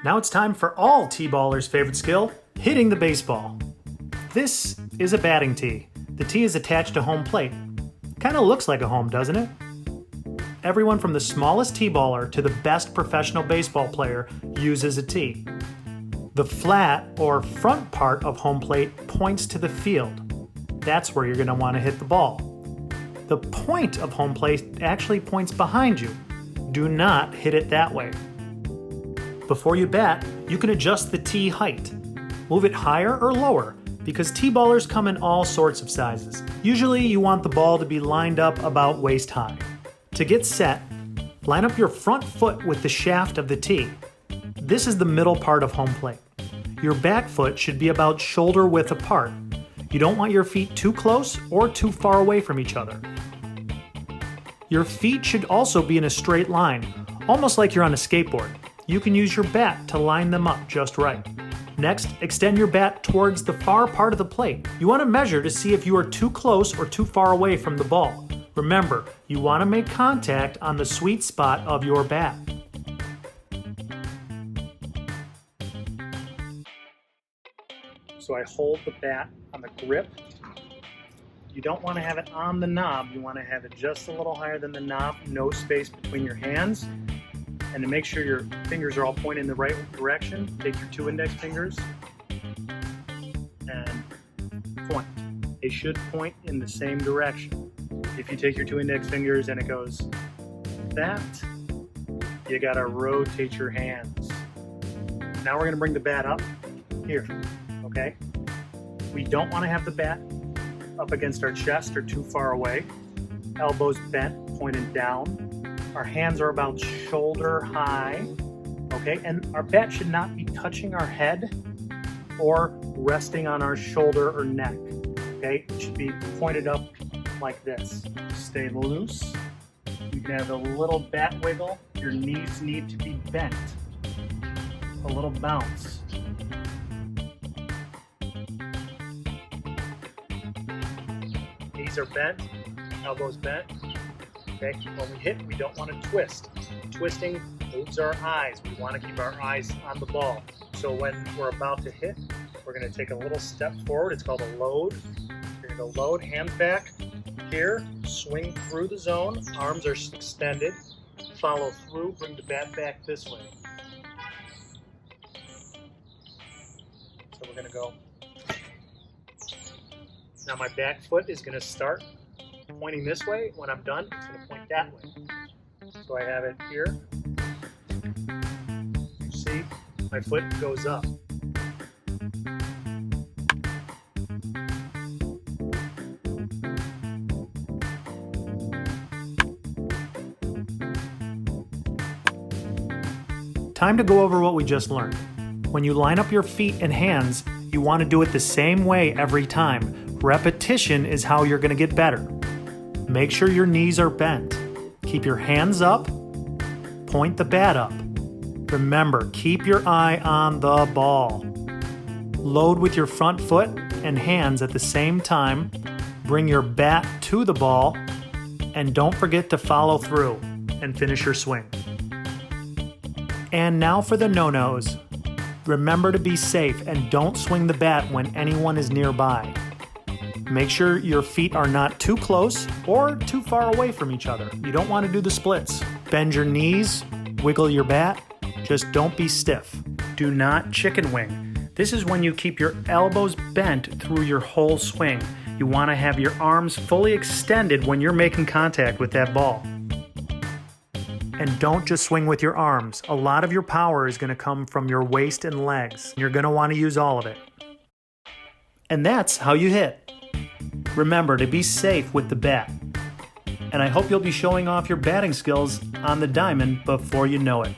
Now it's time for all T-ballers' favorite skill, hitting the baseball. This is a batting tee. The tee is attached to home plate. Kinda looks like a home, doesn't it? Everyone from the smallest T-baller to the best professional baseball player uses a tee. The flat or front part of home plate points to the field. That's where you're going to want to hit the ball. The point of home plate actually points behind you. Do not hit it that way. Before you bat, you can adjust the tee height. Move it higher or lower because T-ballers come in all sorts of sizes. Usually you want the ball to be lined up about waist high. To get set, line up your front foot with the shaft of the tee. This is the middle part of home plate. Your back foot should be about shoulder width apart. You don't want your feet too close or too far away from each other. Your feet should also be in a straight line, almost like you're on a skateboard. You can use your bat to line them up just right. Next, extend your bat towards the far part of the plate. You want to measure to see if you are too close or too far away from the ball. Remember, you want to make contact on the sweet spot of your bat. So I hold the bat on the grip. You don't want to have it on the knob. You want to have it just a little higher than the knob, no space between your hands. And to make sure your fingers are all pointing in the right direction, take your 2 index fingers and point. They should point in the same direction. If you take your 2 index fingers and it goes that, you gotta rotate your hands. Now we're gonna bring the bat up here, okay? We don't wanna have the bat up against our chest or too far away. Elbows bent, pointed down. Our hands are about shoulder high, okay? And our bat should not be touching our head or resting on our shoulder or neck, okay? It should be pointed up like this. Stay loose. You can have a little bat wiggle. Your knees need to be bent. A little bounce. Knees are bent, elbows bent. Okay, when we hit, we don't want to twist. Twisting moves our eyes. We want to keep our eyes on the ball. So when we're about to hit, we're going to take a little step forward. It's called a load. You're going to load, hands back here, swing through the zone, arms are extended, follow through, bring the bat back this way. So we're going to go. Now my back foot is going to start pointing this way. When I'm done, it's going to point that way. So I have it here. You see, my foot goes up. Time to go over what we just learned. When you line up your feet and hands, you want to do it the same way every time. Repetition is how you're going to get better. Make sure your knees are bent. Keep your hands up. Point the bat up. Remember, keep your eye on the ball. Load with your front foot and hands at the same time. Bring your bat to the ball. And don't forget to follow through and finish your swing. And now for the no-nos. Remember to be safe and don't swing the bat when anyone is nearby. Make sure your feet are not too close or too far away from each other. You don't want to do the splits. Bend your knees, wiggle your bat, just don't be stiff. Do not chicken wing. This is when you keep your elbows bent through your whole swing. You want to have your arms fully extended when you're making contact with that ball. And don't just swing with your arms. A lot of your power is going to come from your waist and legs. You're going to want to use all of it. And that's how you hit. Remember to be safe with the bat. And I hope you'll be showing off your batting skills on the diamond before you know it.